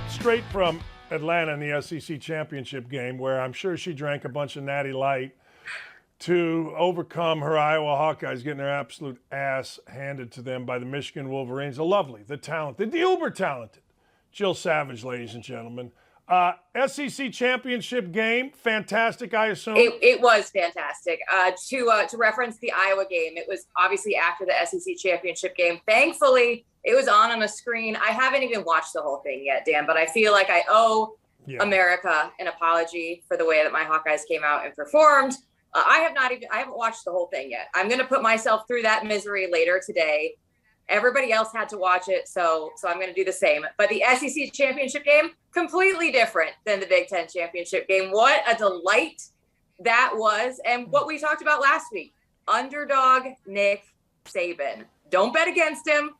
Straight from Atlanta in the SEC championship game, where I'm sure she drank a bunch of Natty Light to overcome her Iowa Hawkeyes getting their absolute ass handed to them by the Michigan Wolverines. The lovely, the talented, the uber talented Jill Savage, ladies and gentlemen. SEC championship game, fantastic, I assume. It was fantastic. To reference the Iowa game, it was obviously after the SEC championship game. Thankfully, it was on a screen. I haven't even watched the whole thing yet, Dan, but I feel like I owe America an apology for the way that my Hawkeyes came out and performed. I haven't watched the whole thing yet. I'm going to put myself through that misery later today. Everybody else had to watch it, so I'm going to do the same. But the SEC championship game, completely different than the Big Ten championship game. What a delight that was. And what we talked about last week, underdog Nick Saban. Don't bet against him.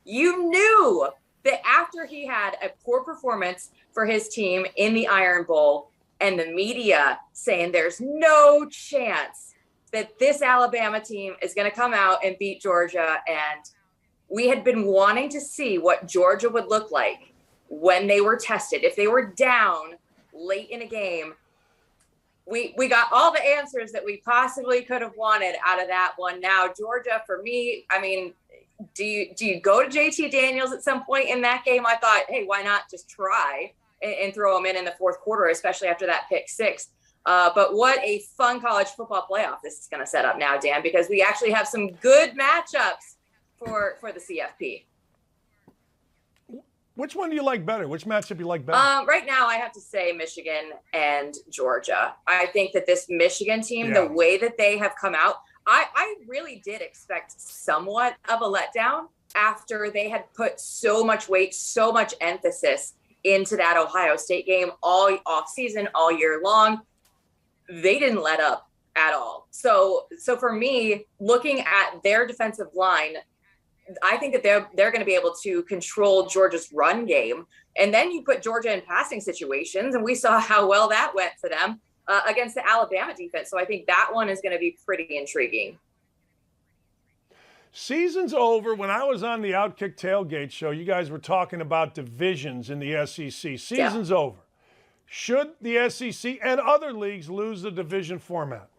You knew that after he had a poor performance for his team in the Iron Bowl and the media saying there's no chance that this Alabama team is going to come out and beat Georgia, and we had been wanting to see what Georgia would look like when they were tested. If they were down late in a game, we got all the answers that we possibly could have wanted out of that one. Now, Georgia, for me, I mean, do you go to JT Daniels at some point in that game? I thought, hey, why not just try and throw him in the fourth quarter, especially after that pick six. But what a fun college football playoff this is going to set up now, Dan, because we actually have some good matchups for the CFP. Which one do you like better? Which matchup you like better? Right now, I have to say Michigan and Georgia. I think that this Michigan team, the way that they have come out, I really did expect somewhat of a letdown after they had put so much weight, so much emphasis into that Ohio State game all off season, all year long. They didn't let up at all. So for me, looking at their defensive line, I think that they're going to be able to control Georgia's run game. And then you put Georgia in passing situations, and we saw how well that went for them against the Alabama defense. So I think that one is going to be pretty intriguing. Season's over. When I was on the Outkick Tailgate show, you guys were talking about divisions in the SEC. Season's over. Should the SEC and other leagues lose the division format?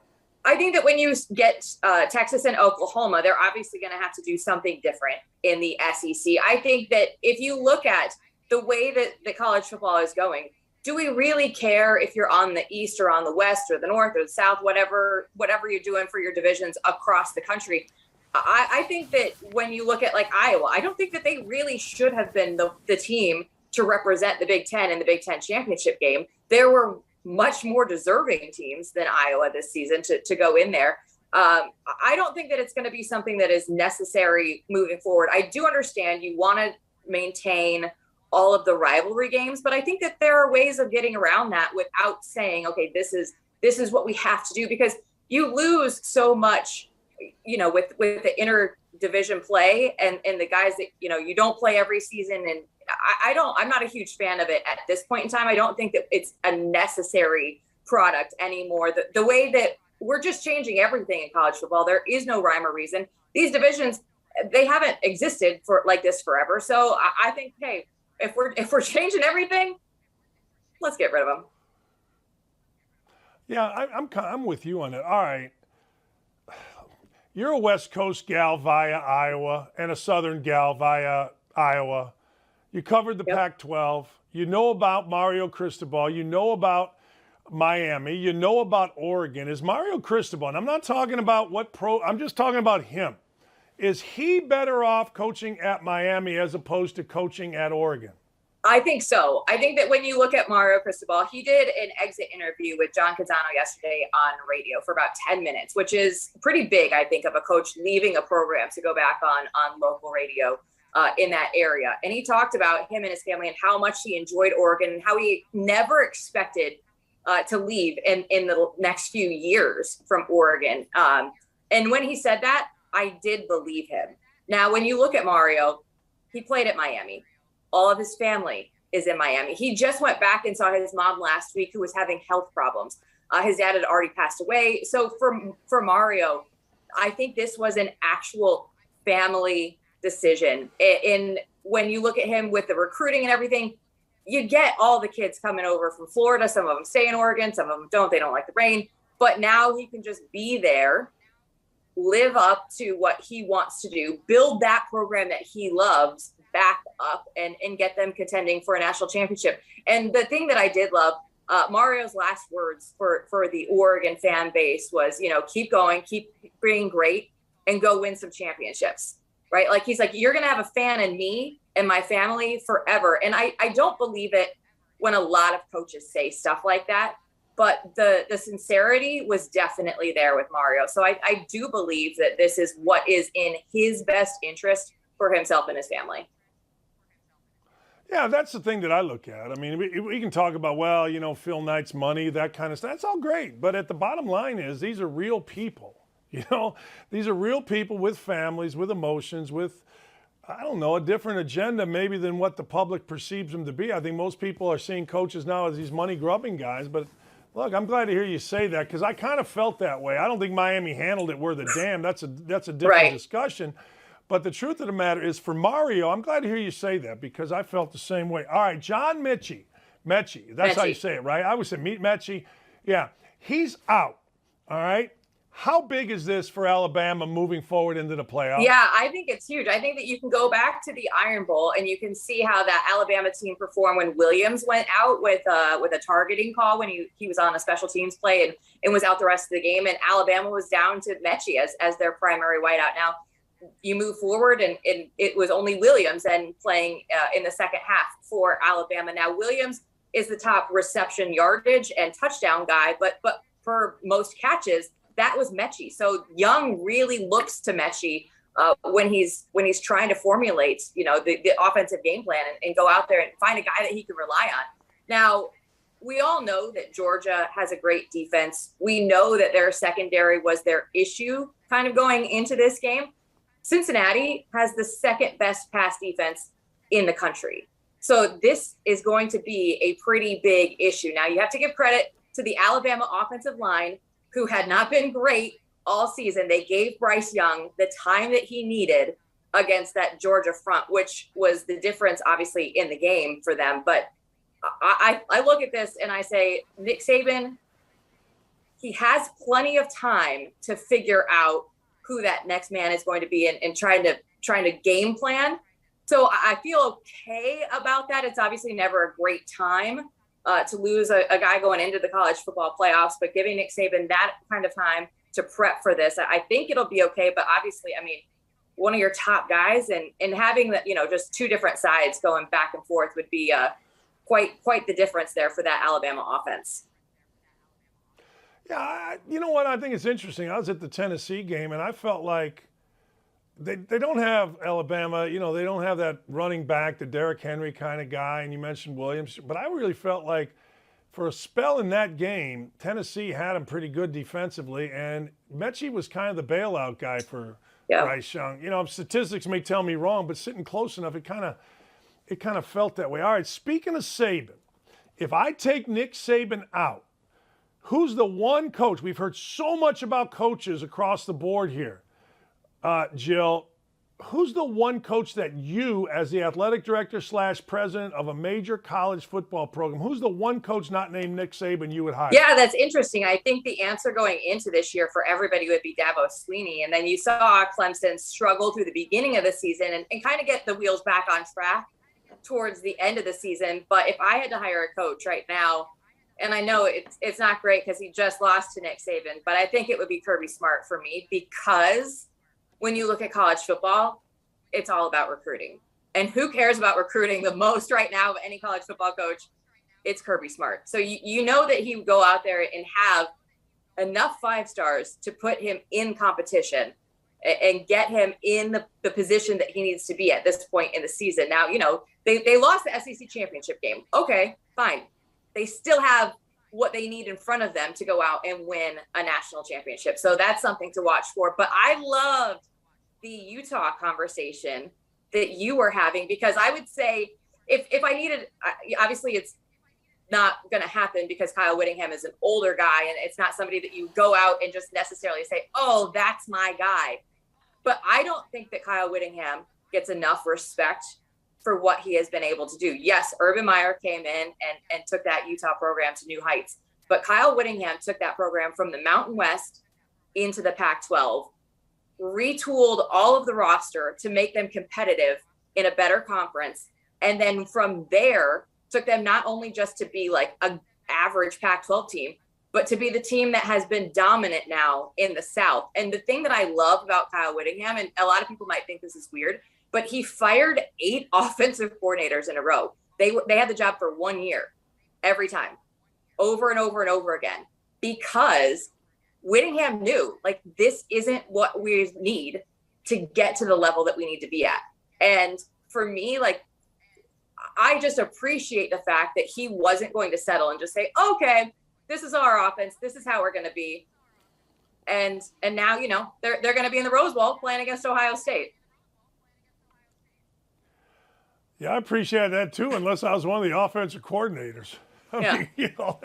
I think that when you get Texas and Oklahoma, they're obviously going to have to do something different in the SEC. I think that if you look at the way that the college football is going, do we really care if you're on the East or on the West or the North or the South, whatever you're doing for your divisions across the country? I think that when you look at like Iowa, I don't think that they really should have been the team to represent the Big Ten in the Big Ten championship game. There were much more deserving teams than Iowa this season to go in there. I don't think that it's going to be something that is necessary moving forward. I do understand you want to maintain all of the rivalry games, but I think that there are ways of getting around that without saying, okay, this is what we have to do, because you lose so much, with the interdivision play and the guys that, you don't play every season. And I'm not a huge fan of it at this point in time. I don't think that it's a necessary product anymore. The way that we're just changing everything in college football, there is no rhyme or reason. These divisions, they haven't existed for like this forever. So I think, hey, if we're changing everything, let's get rid of them. Yeah, I'm with you on it. All right. You're a West Coast gal via Iowa and a Southern gal via Iowa. You covered the Pac-12. You know about Mario Cristobal. You know about Miami. You know about Oregon. Is Mario Cristobal, and I'm not talking about I'm just talking about him. Is he better off coaching at Miami as opposed to coaching at Oregon? I think so. I think that when you look at Mario Cristobal, he did an exit interview with John Canzano yesterday on radio for about 10 minutes, which is pretty big, I think, of a coach leaving a program to go back on local radio in that area. And he talked about him and his family and how much he enjoyed Oregon and how he never expected to leave in the next few years from Oregon. And when he said that, I did believe him. Now, when you look at Mario, he played at Miami. All of his family is in Miami. He just went back and saw his mom last week, who was having health problems. His dad had already passed away. So for Mario, I think this was an actual family decision. In when you look at him with the recruiting and everything, you get all the kids coming over from Florida. Some of them stay in Oregon, some of them don't. They don't like the rain. But now he can just be there, live up to what he wants to do, build that program that he loves back up and get them contending for a national championship. And the thing that I did love, Mario's last words for the Oregon fan base was, keep going, keep being great, and go win some championships, right? Like, he's like, you're going to have a fan in me and my family forever. And I don't believe it when a lot of coaches say stuff like that, but the sincerity was definitely there with Mario. So I do believe that this is what is in his best interest for himself and his family. Yeah, that's the thing that I look at. I mean, we can talk about, well, Phil Knight's money, that kind of stuff. That's all great. But at the bottom line is, these are real people. These are real people with families, with emotions, with, I don't know, a different agenda maybe than what the public perceives them to be. I think most people are seeing coaches now as these money-grubbing guys. But, look, I'm glad to hear you say that, because I kind of felt that way. I don't think Miami handled it worth a damn. That's a different discussion. But the truth of the matter is, for Mario, I'm glad to hear you say that, because I felt the same way. All right, John Metchie. That's how you say it, right? I would say meet Metchie. Yeah, he's out, all right? How big is this for Alabama moving forward into the playoffs? Yeah, I think it's huge. I think that you can go back to the Iron Bowl and you can see how that Alabama team performed when Williams went out with a targeting call when he was on a special teams play and was out the rest of the game. And Alabama was down to Metchie as their primary wideout. Now, you move forward and it was only Williams and playing in the second half for Alabama. Now, Williams is the top reception yardage and touchdown guy, but for most catches, that was Metchie. So Young really looks to Metchie when he's trying to formulate, the offensive game plan and go out there and find a guy that he can rely on. Now, we all know that Georgia has a great defense. We know that their secondary was their issue kind of going into this game. Cincinnati has the second best pass defense in the country. So this is going to be a pretty big issue. Now, you have to give credit to the Alabama offensive line, who had not been great all season. They gave Bryce Young the time that he needed against that Georgia front, which was the difference, obviously, in the game for them. But I look at this and I say, Nick Saban, he has plenty of time to figure out who that next man is going to be and trying to game plan. So I feel okay about that. It's obviously never a great time to lose a guy going into the college football playoffs, but giving Nick Saban that kind of time to prep for this, I think it'll be okay. But obviously, I mean, one of your top guys and having that, just two different sides going back and forth would be quite the difference there for that Alabama offense. Yeah, you know what? I think it's interesting. I was at the Tennessee game, and I felt like they don't have Alabama. They don't have that running back, the Derrick Henry kind of guy, and you mentioned Williams. But I really felt like for a spell in that game, Tennessee had him pretty good defensively, and Metchie was kind of the bailout guy for Bryce Young. Statistics may tell me wrong, but sitting close enough, it kind of felt that way. All right, speaking of Saban, if I take Nick Saban out, who's the one coach? We've heard so much about coaches across the board here. Jill, who's the one coach that you, as the athletic director / president of a major college football program, who's the one coach not named Nick Saban you would hire? Yeah, that's interesting. I think the answer going into this year for everybody would be Dabo Swinney. And then you saw Clemson struggle through the beginning of the season and kind of get the wheels back on track towards the end of the season. But if I had to hire a coach right now, and I know it's not great because he just lost to Nick Saban, but I think it would be Kirby Smart for me, because when you look at college football, it's all about recruiting. And who cares about recruiting the most right now of any college football coach? It's Kirby Smart. So you know that he would go out there and have enough 5 stars to put him in competition and get him in the position that he needs to be at this point in the season. Now, they lost the SEC championship game. Okay, fine. They still have what they need in front of them to go out and win a national championship. So that's something to watch for. But I loved the Utah conversation that you were having, because I would say if I needed, obviously it's not going to happen because Kyle Whittingham is an older guy and it's not somebody that you go out and just necessarily say, oh, that's my guy. But I don't think that Kyle Whittingham gets enough respect for what he has been able to do. Yes, Urban Meyer came in and took that Utah program to new heights, but Kyle Whittingham took that program from the Mountain West into the Pac-12, retooled all of the roster to make them competitive in a better conference. And then from there, took them not only just to be like an average Pac-12 team, but to be the team that has been dominant now in the South. And the thing that I love about Kyle Whittingham, and a lot of people might think this is weird, but he fired 8 offensive coordinators in a row. They had the job for 1 year every time, over and over and over again, because Whittingham knew, like, this isn't what we need to get to the level that we need to be at. And for me, like, I just appreciate the fact that he wasn't going to settle and just say, okay, this is our offense. This is how we're going to be. And now, you know, they're going to be in the Rose Bowl playing against Ohio State. Yeah, I appreciate that too, unless I was one of the offensive coordinators. I mean, you know,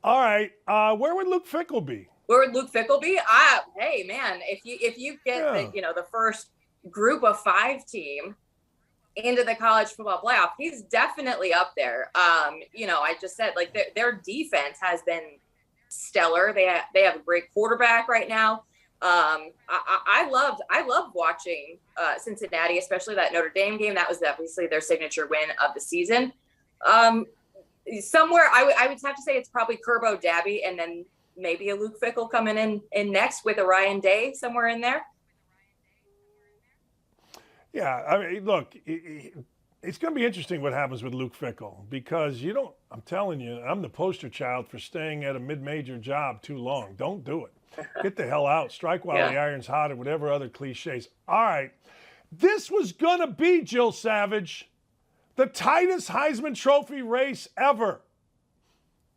all right. Where would Luke Fickell be? Where would Luke Fickell be? Hey man, if you get the first group of 5 team into the college football playoff, he's definitely up there. I just said, like, their defense has been stellar. They have a great quarterback right now. I loved watching Cincinnati, especially that Notre Dame game. That was obviously their signature win of the season. Somewhere I would have to say it's probably Kerbo Dabby, and then maybe a Luke Fickell coming in next with a Ryan Day somewhere in there. Yeah, I mean, look, it's going to be interesting what happens with Luke Fickell, because I'm telling you, I'm the poster child for staying at a mid-major job too long. Don't do it. Get the hell out. Strike while the iron's hot, or whatever other cliches. All right. This was going to be, Jill Savage, the tightest Heisman Trophy race ever.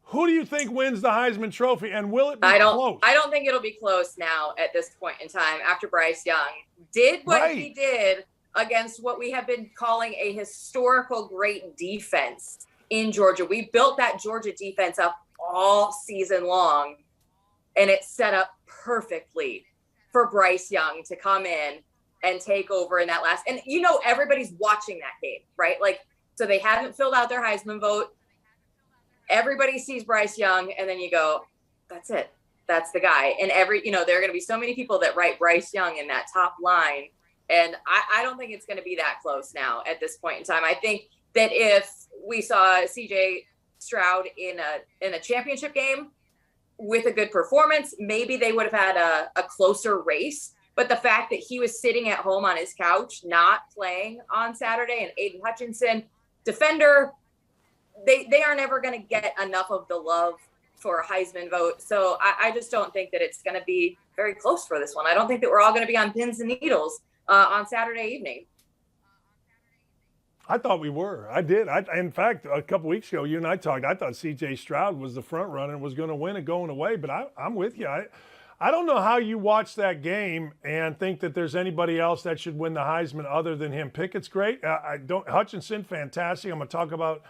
Who do you think wins the Heisman Trophy, and will it be close? I don't think it'll be close now at this point in time, after Bryce Young did what he did against what we have been calling a historical great defense in Georgia. We built that Georgia defense up all season long, and it set up perfectly for Bryce Young to come in and take over in that last. And, everybody's watching that game, right? Like, so they haven't filled out their Heisman vote. Everybody sees Bryce Young, and then you go, that's it. That's the guy. And there are going to be so many people that write Bryce Young in that top line. And I don't think it's going to be that close now at this point in time. I think that if we saw CJ Stroud in a championship game with a good performance, maybe they would have had a closer race. But the fact that he was sitting at home on his couch, not playing on Saturday, and Aiden Hutchinson, defender, they are never going to get enough of the love for a Heisman vote. So I just don't think that it's going to be very close for this one. I don't think that we're all going to be on pins and needles on Saturday evening. I thought we were. I did. In fact, a couple weeks ago, you and I talked. I thought C.J. Stroud was the front runner and was going to win it going away. But I'm with you. I don't know how you watch that game and think that there's anybody else that should win the Heisman other than him. Pickett's great. Hutchinson, fantastic. I'm going to talk about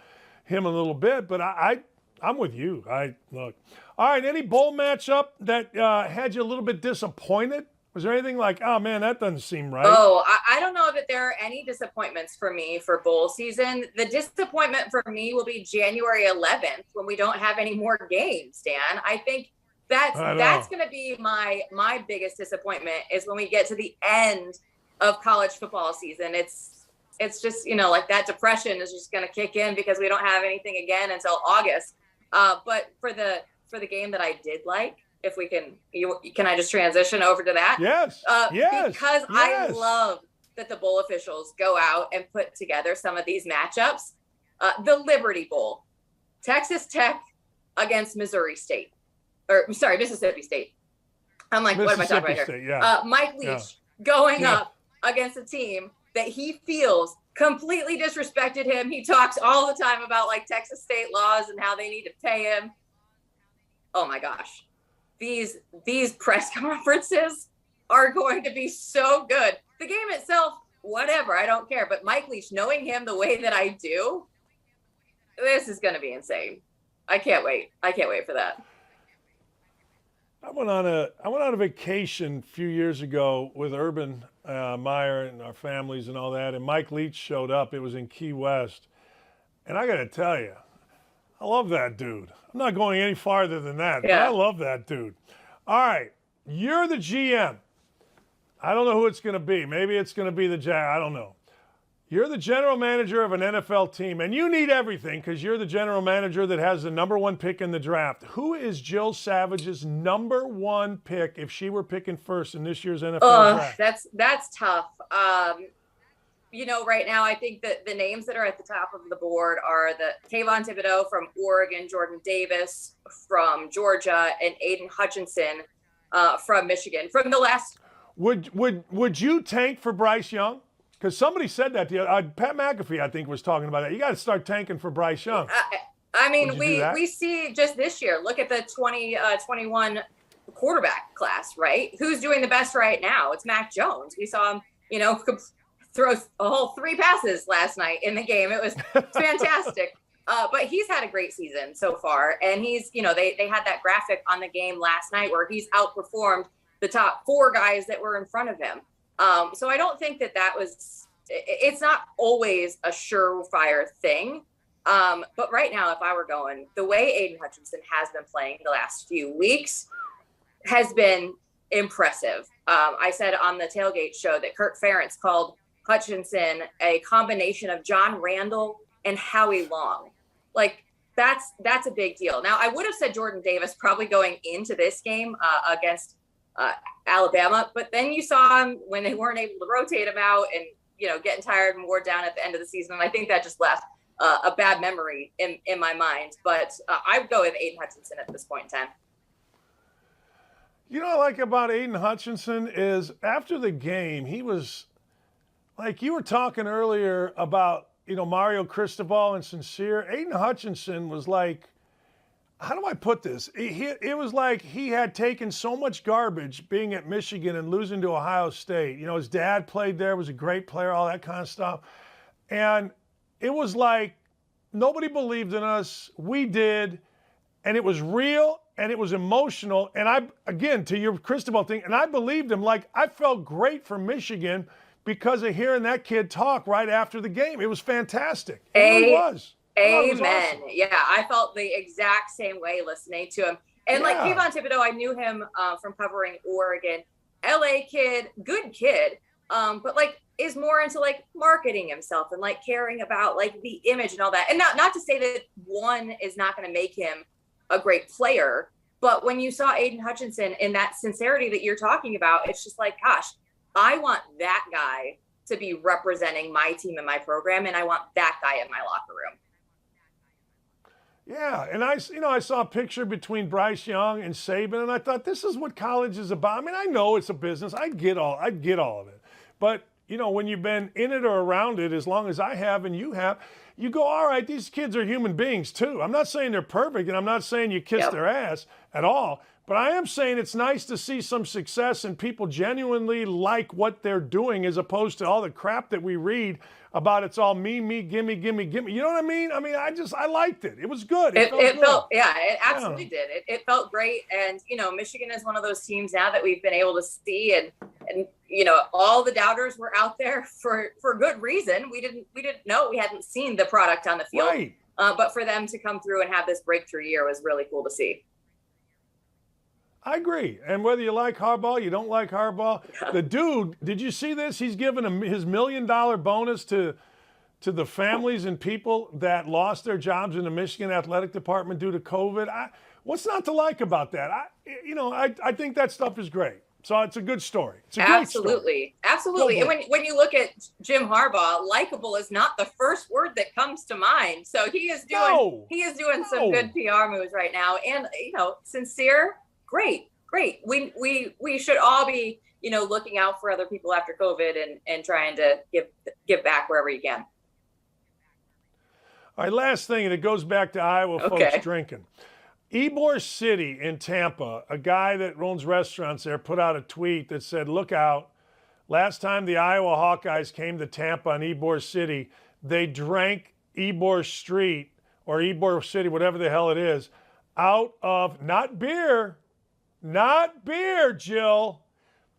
him a little bit. But I'm with you. Look. All right. Any bowl matchup that had you a little bit disappointed? Was there anything like, oh, man, that doesn't seem right? Oh, I don't know that there are any disappointments for me for bowl season. The disappointment for me will be January 11th when we don't have any more games, Dan. I think that's going to be my biggest disappointment, is when we get to the end of college football season. It's just, like, that depression is just going to kick in because we don't have anything again until August. But for the game that I did like, if we can I just transition over to that? Yes. Because I love that the bowl officials go out and put together some of these matchups. The Liberty Bowl, Texas Tech against Mississippi State. I'm like, what am I talking about here? Mike Leach going up against a team that he feels completely disrespected him. He talks all the time about, like, Texas state laws and how they need to pay him. Oh my gosh. These press conferences are going to be so good. The game itself, whatever, I don't care. But Mike Leach, knowing him the way that I do, this is going to be insane. I can't wait. I can't wait for that. I went on a vacation a few years ago with Urban Meyer and our families and all that, and Mike Leach showed up. It was in Key West, and I got to tell you, I love that dude. I'm not going any farther than that, but I love that dude. All right, you're the GM. I don't know who it's going to be. Maybe it's going to be the Jag. I don't know. You're the general manager of an NFL team, and you need everything because you're the general manager that has the number 1 pick in the draft. Who is Jill Savage's number 1 pick if she were picking first in this year's NFL draft? That's tough. Right now I think that the names that are at the top of the board are the Kayvon Thibodeau from Oregon, Jordan Davis from Georgia, and Aiden Hutchinson from Michigan. From the last, would you tank for Bryce Young? Because somebody said that Pat McAfee, I think, was talking about that. You got to start tanking for Bryce Young. I mean, we see just this year. Look at the 2021 quarterback class, right? Who's doing the best right now? It's Mac Jones. We saw him, throw a whole 3 passes last night in the game. It was fantastic. But he's had a great season so far. And he's, they had that graphic on the game last night where he's outperformed the top 4 guys that were in front of him. So I don't think that was, it's not always a surefire thing. But right now, if I were going, the way Aiden Hutchinson has been playing the last few weeks has been impressive. I said on the tailgate show that Kirk Ferentz called Hutchinson a combination of John Randall and Howie Long. Like that's a big deal. Now I would have said Jordan Davis probably going into this game against Alabama, but then you saw him when they weren't able to rotate him out and getting tired and wore down at the end of the season. And I think that just left a bad memory in my mind. But I would go with Aiden Hutchinson at this point in time. You know what I like about Aiden Hutchinson is after the game, he was like you were talking earlier about, Mario Cristobal and Sincere. Aiden Hutchinson was like, how do I put this? It was like he had taken so much garbage being at Michigan and losing to Ohio State. His dad played there, was a great player, all that kind of stuff. And it was like nobody believed in us. We did. And it was real and it was emotional. And again, to your Cristobal thing, and I believed him. Like I felt great for Michigan because of hearing that kid talk right after the game. It was fantastic. It really was. Amen. Awesome. Yeah, I felt the exact same way listening to him. And like Kayvon Thibodeau, I knew him from covering Oregon. LA kid, good kid, but like is more into like marketing himself and like caring about like the image and all that. And not to say that one is not going to make him a great player, but when you saw Aiden Hutchinson in that sincerity that you're talking about, it's just like, gosh, I want that guy to be representing my team and my program, and I want that guy in my locker room. Yeah, and I saw a picture between Bryce Young and Saban, and I thought this is what college is about. I mean, I know it's a business. I get all of it. But, when you've been in it or around it as long as I have and you have, you go, all right, these kids are human beings too. I'm not saying they're perfect, and I'm not saying you kiss their ass at all. But I am saying it's nice to see some success and people genuinely like what they're doing as opposed to all the crap that we read about it's all me, gimme. You know what I mean? I mean, I liked it. It was good. It felt it absolutely did. It felt great. And, Michigan is one of those teams now that we've been able to see and all the doubters were out there for good reason. We didn't know, we hadn't seen the product on the field, right. But for them to come through and have this breakthrough year was really cool to see. I agree. And whether you like Harbaugh, you don't like Harbaugh, the dude, did you see this? He's given his $1 million bonus to the families and people that lost their jobs in the Michigan athletic department due to COVID. What's not to like about that? I think that stuff is great. So it's a good story. It's a great story. Absolutely. And when you look at Jim Harbaugh, likable is not the first word that comes to mind. So he is doing some good PR moves right now. And sincere. Great. We should all be, looking out for other people after COVID and trying to give back wherever you can. All right, last thing, and it goes back to Iowa folks drinking. Ybor City in Tampa, a guy that owns restaurants there, put out a tweet that said, look out, last time the Iowa Hawkeyes came to Tampa and Ybor City, they drank Ybor Street or Ybor City, whatever the hell it is, out of not beer, not beer, Jill,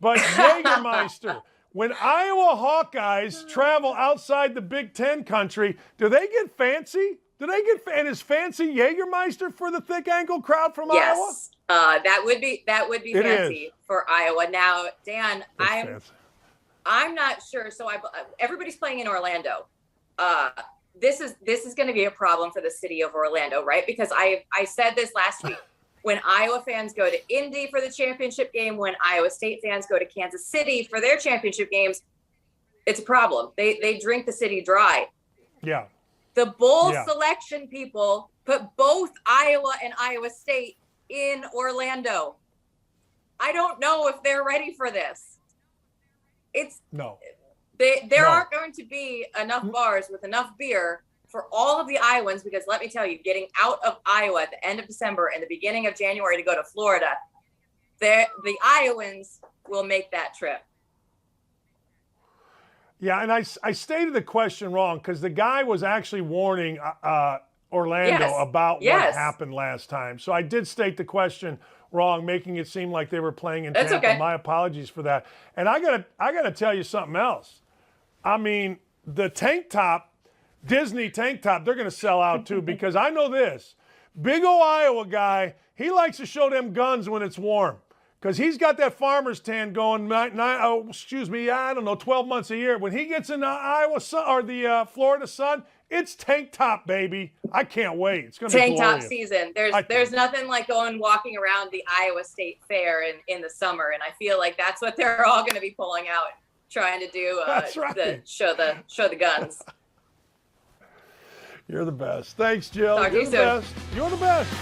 but Jägermeister. When Iowa Hawkeyes travel outside the Big Ten country, do they get fancy? And is fancy Jägermeister for the thick ankle crowd from Iowa? Yes, that would be fancy for Iowa. Now, Dan, I'm not sure. So everybody's playing in Orlando. This is going to be a problem for the city of Orlando, right? Because I said this last week. When Iowa fans go to Indy for the championship game, when Iowa State fans go to Kansas City for their championship games, it's a problem. They drink the city dry. Yeah. The bowl selection people put both Iowa and Iowa State in Orlando. I don't know if they're ready for this. There aren't going to be enough bars with enough beer for all of the Iowans, because let me tell you, getting out of Iowa at the end of December and the beginning of January to go to Florida, the Iowans will make that trip. Yeah, and I stated the question wrong because the guy was actually warning Orlando about what happened last time. So I did state the question wrong, making it seem like they were playing in Tampa. Okay. My apologies for that. And I gotta tell you something else. I mean, the tank top, Disney tank top, they're going to sell out too, because I know this. Big ol' Iowa guy, he likes to show them guns when it's warm because he's got that farmer's tan going, 12 months a year. When he gets in the Iowa sun or the Florida sun, it's tank top, baby. I can't wait. It's going to be tank glorious. top season. There's nothing like walking around the Iowa State Fair in the summer, and I feel like that's what they're all going to be pulling out, trying to do. That's right. Show the guns. You're the best. Thanks, Jill. Talk to you soon. Best. You're the best.